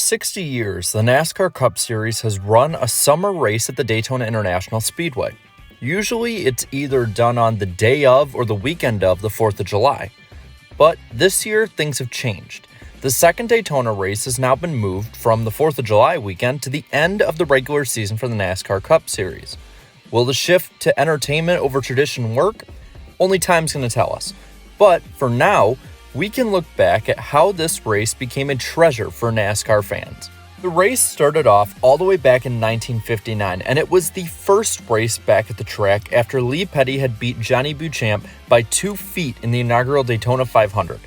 60 years, the NASCAR Cup Series has run a summer race at the Daytona International Speedway. Usually, it's either done on the day of or the weekend of the 4th of July. But this year, things have changed. The second Daytona race has now been moved from the 4th of July weekend to the end of the regular season for the NASCAR Cup Series. Will the shift to entertainment over tradition work? Only time's going to tell us. But for now, we can look back at how this race became a treasure for NASCAR fans. The race started off all the way back in 1959, and it was the first race back at the track after Lee Petty had beat Johnny Beauchamp by 2 feet in the inaugural Daytona 500.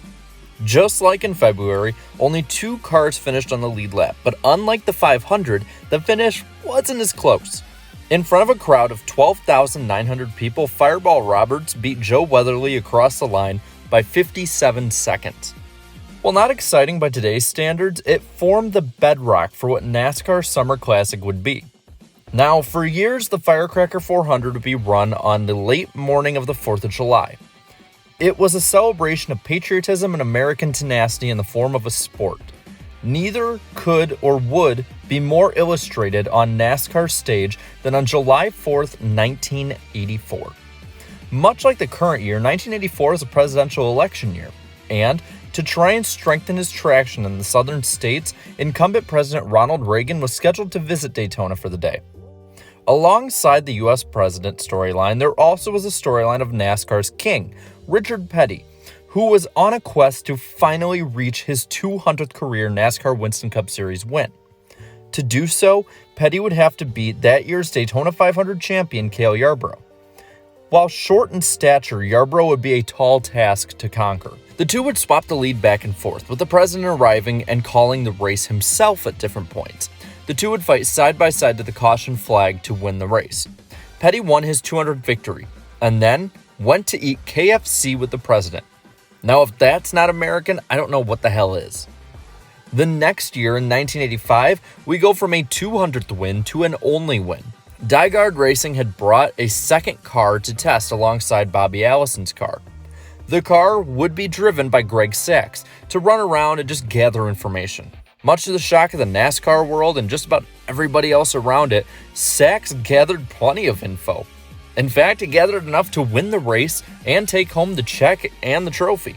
Just like in February, only 2 cars finished on the lead lap, but unlike the 500, the finish wasn't as close. In front of a crowd of 12,900 people, Fireball Roberts beat Joe Weatherly across the line by 57 seconds. While not exciting by today's standards, it formed the bedrock for what NASCAR Summer Classic would be. Now, for years, the Firecracker 400 would be run on the late morning of the 4th of July. It was a celebration of patriotism and American tenacity in the form of a sport. Neither could or would be more illustrated on NASCAR's stage than on July 4th, 1984. Much like the current year, 1984 is a presidential election year, and to try and strengthen his traction in the southern states, incumbent President Ronald Reagan was scheduled to visit Daytona for the day. Alongside the U.S. president storyline, there also was a storyline of NASCAR's king, Richard Petty, who was on a quest to finally reach his 200th career NASCAR Winston Cup Series win. To do so, Petty would have to beat that year's Daytona 500 champion Cale Yarborough. While short in stature, Yarborough would be a tall task to conquer. The two would swap the lead back and forth, with the president arriving and calling the race himself at different points. The two would fight side by side to the caution flag to win the race. Petty won his 200th victory, and then went to eat KFC with the president. Now, if that's not American, I don't know what the hell is. The next year, in 1985, we go from a 200th win to an only win. Dygaard Racing had brought a second car to test alongside Bobby Allison's car. The car would be driven by Greg Sacks to run around and just gather information. Much to the shock of the NASCAR world and just about everybody else around it, Sacks gathered plenty of info. In fact, he gathered enough to win the race and take home the check and the trophy.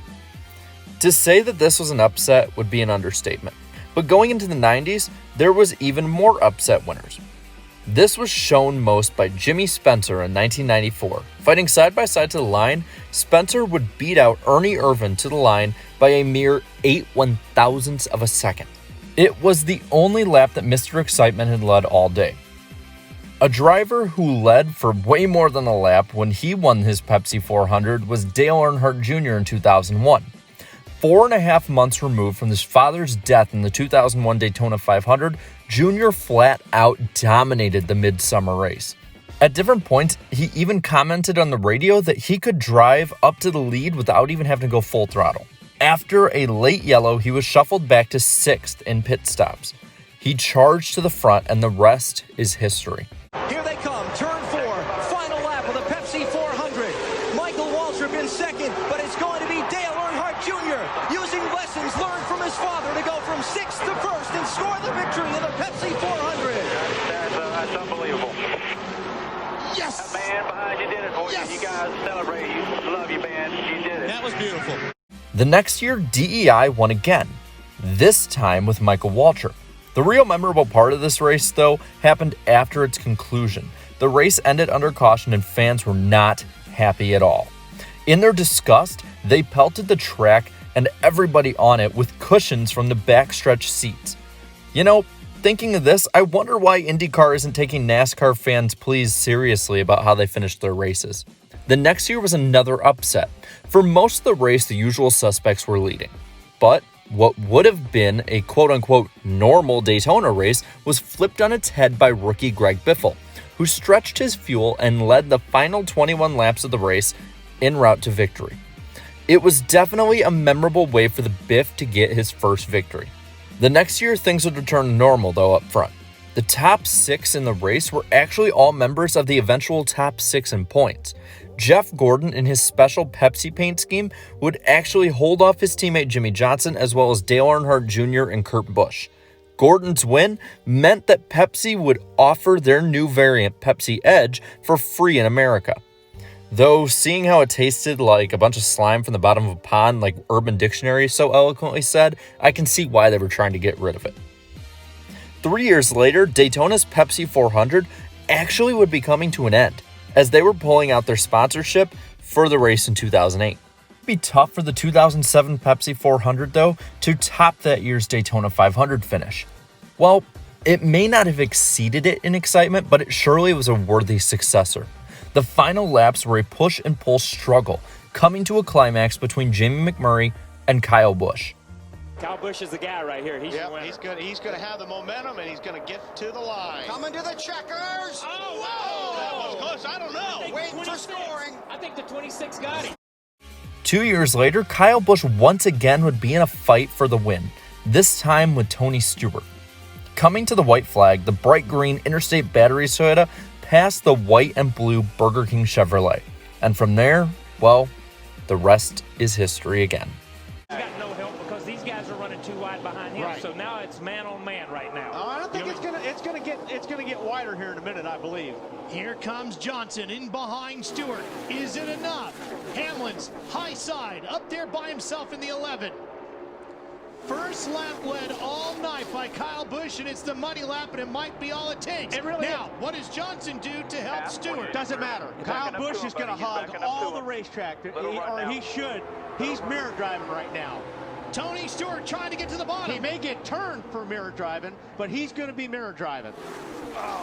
To say that this was an upset would be an understatement. But going into the 90s, there was even more upset winners. This was shown most by Jimmy Spencer in 1994. Fighting side by side to the line, Spencer would beat out Ernie Irvan to the line by a mere 8/1000ths of a second. It was the only lap that Mr. Excitement had led all day. A driver who led for way more than a lap when he won his Pepsi 400 was Dale Earnhardt Jr. in 2001. 4.5 months removed from his father's death in the 2001 Daytona 500, Jr. flat out dominated the midsummer race. At different points, he even commented on the radio that he could drive up to the lead without even having to go full throttle. After a late yellow, he was shuffled back to 6th in pit stops. He charged to the front, and the rest is history. Here they come, turn 4, final lap of the Pepsi 400. Michael Waltrip in second, but it's going to be Dale Earnhardt Jr. using lessons learned from his father to go from 6th to 1st and score the victory in the Pepsi 400. That's unbelievable. Yes! That man behind you did it for Yes! you. You guys celebrate. You love you, man. You did it. That was beautiful. The next year, DEI won again, this time with Michael Waltrip. The real memorable part of this race, though, happened after its conclusion. The race ended under caution and fans were not happy at all. In their disgust, they pelted the track and everybody on it with cushions from the backstretch seats. You know, thinking of this, I wonder why IndyCar isn't taking NASCAR fans' pleas seriously about how they finished their races. The next year was another upset. For most of the race, the usual suspects were leading. But what would have been a quote-unquote normal Daytona race was flipped on its head by rookie Greg Biffle, who stretched his fuel and led the final 21 laps of the race en route to victory. It was definitely a memorable way for the Biff to get his first victory. The next year, things would return to normal, though, up front. The top 6 in the race were actually all members of the eventual top 6 in points. Jeff Gordon, in his special Pepsi paint scheme, would actually hold off his teammate Jimmy Johnson, as well as Dale Earnhardt Jr. and Kurt Busch. Gordon's win meant that Pepsi would offer their new variant, Pepsi Edge, for free in America. Though, seeing how it tasted like a bunch of slime from the bottom of a pond, like Urban Dictionary so eloquently said, I can see why they were trying to get rid of it. 3 years later, Daytona's Pepsi 400 actually would be coming to an end, as they were pulling out their sponsorship for the race in 2008. It would be tough for the 2007 Pepsi 400, though, to top that year's Daytona 500 finish. Well, it may not have exceeded it in excitement, but it surely was a worthy successor. The final laps were a push and pull struggle, coming to a climax between Jamie McMurray and Kyle Busch. Kyle Busch is the guy right here. He's your winner. He's going to have the momentum, and he's going to get to the line. Coming to the checkers. Oh, whoa! That was close. I don't know. Waiting for scoring. I think the 26 got him. 2 years later, Kyle Busch once again would be in a fight for the win, this time with Tony Stewart. Coming to the white flag, the bright green Interstate Battery Toyota passed the white and blue Burger King Chevrolet. And from there, well, the rest is history again. He's got no help because these guys are running too wide behind him. Right. So now it's man on man right now. I don't think it's gonna get wider here in a minute, I believe. Here comes Johnson in behind Stewart. Is it enough? Hamlin's high side up there by himself in the 11. First lap led all night by Kyle Busch, and it's the money lap, and it might be all it takes. It really now, is. what does Johnson do to help Stewart? Doesn't matter. Kyle Busch is going to hug all the racetrack, or he should. He's mirror driving right now. Tony Stewart trying to get to the bottom. He may get turned for mirror driving, but he's going to be mirror driving.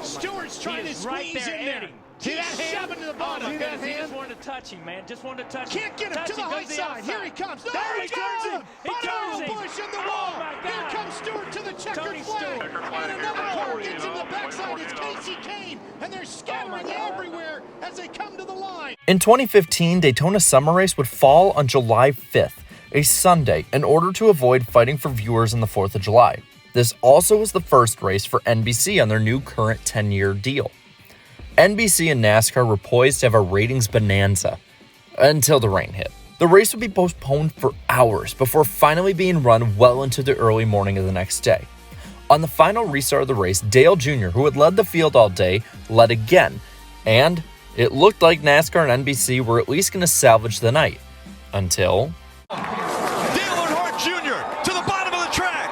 Stewart's trying to right squeeze there, in there. Eddie. See that He's hand? shoving to the bottom. See that He hand? just wanted to touch him, man. Just wanted to touch him. Can't get him to the high side. Here he comes. There he turns goes. him. He turns him. Busch in the Oh, wall. my Here God. comes Stewart to the checkered Tony flag. Stewart. And another car gets in the backside. It's Casey Kane. And they're scattering everywhere as they come to the line. In 2015, Daytona Summer Race would fall on July 5th, a Sunday, in order to avoid fighting for viewers on the 4th of July. This also was the first race for NBC on their new current 10-year deal. NBC and NASCAR were poised to have a ratings bonanza until the rain hit. The race would be postponed for hours before finally being run well into the early morning of the next day. On the final restart of the race, Dale Jr., who had led the field all day, led again, and it looked like NASCAR and NBC were at least going to salvage the night. Until... Dale Earnhardt Jr. to the bottom of the track.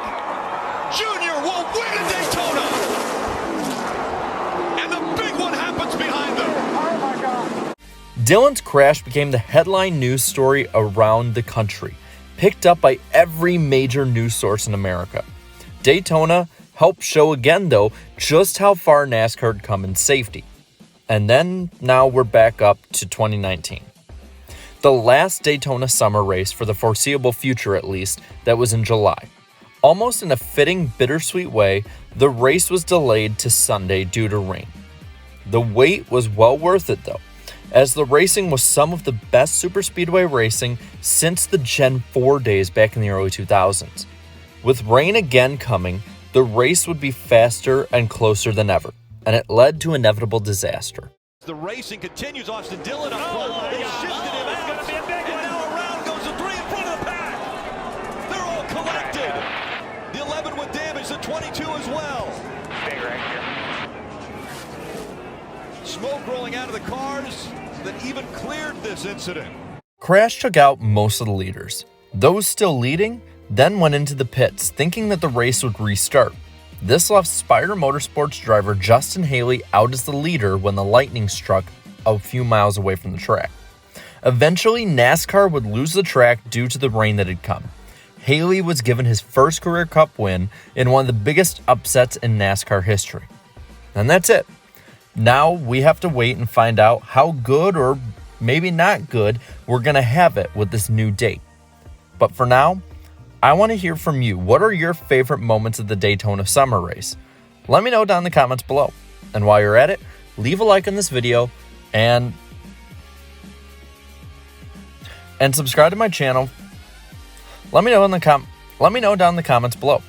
Jr. will win at Daytona. And the big one happens behind them. Oh my God. Dillon's crash became the headline news story around the country, picked up by every major news source in America. Daytona helped show again, though, just how far NASCAR had come in safety. And then, now we're back up to 2019. The last Daytona summer race, for the foreseeable future at least, that was in July. Almost in a fitting, bittersweet way, the race was delayed to Sunday due to rain. The wait was well worth it, though, as the racing was some of the best superspeedway racing since the Gen 4 days back in the early 2000s. With rain again coming, the race would be faster and closer than ever, and it led to inevitable disaster. The racing continues. Austin Dillon up front. my They God. shifted him That's out. gonna be a big And one. now around goes the 3 in front of the pack. They're all collected. The 11 with damage, the 22 as well. Stay right here. Smoke rolling out of the cars that even cleared this incident. Crash took out most of the leaders. Those still leading then went into the pits, thinking that the race would restart. This left Spire Motorsports driver Justin Haley out as the leader when the lightning struck a few miles away from the track. Eventually, NASCAR would lose the track due to the rain that had come. Haley was given his first career Cup win in one of the biggest upsets in NASCAR history. And that's it. Now we have to wait and find out how good, or maybe not good, we're going to have it with this new date. But for now, I want to hear from you. What are your favorite moments of the Daytona Summer Race? Let me know down in the comments below. And while you're at it, leave a like on this video and subscribe to my channel. Let me know down in the comments below.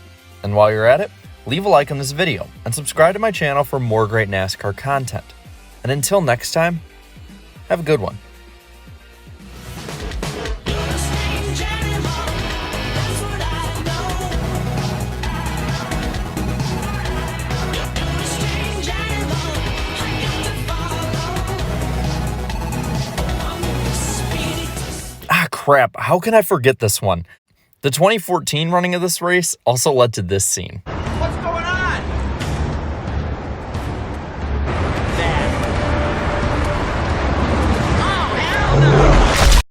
And while you're at it, leave a like on this video and subscribe to my channel for more great NASCAR content. And until next time, have a good one. crap, how can I forget this one? The 2014 running of this race also led to this scene.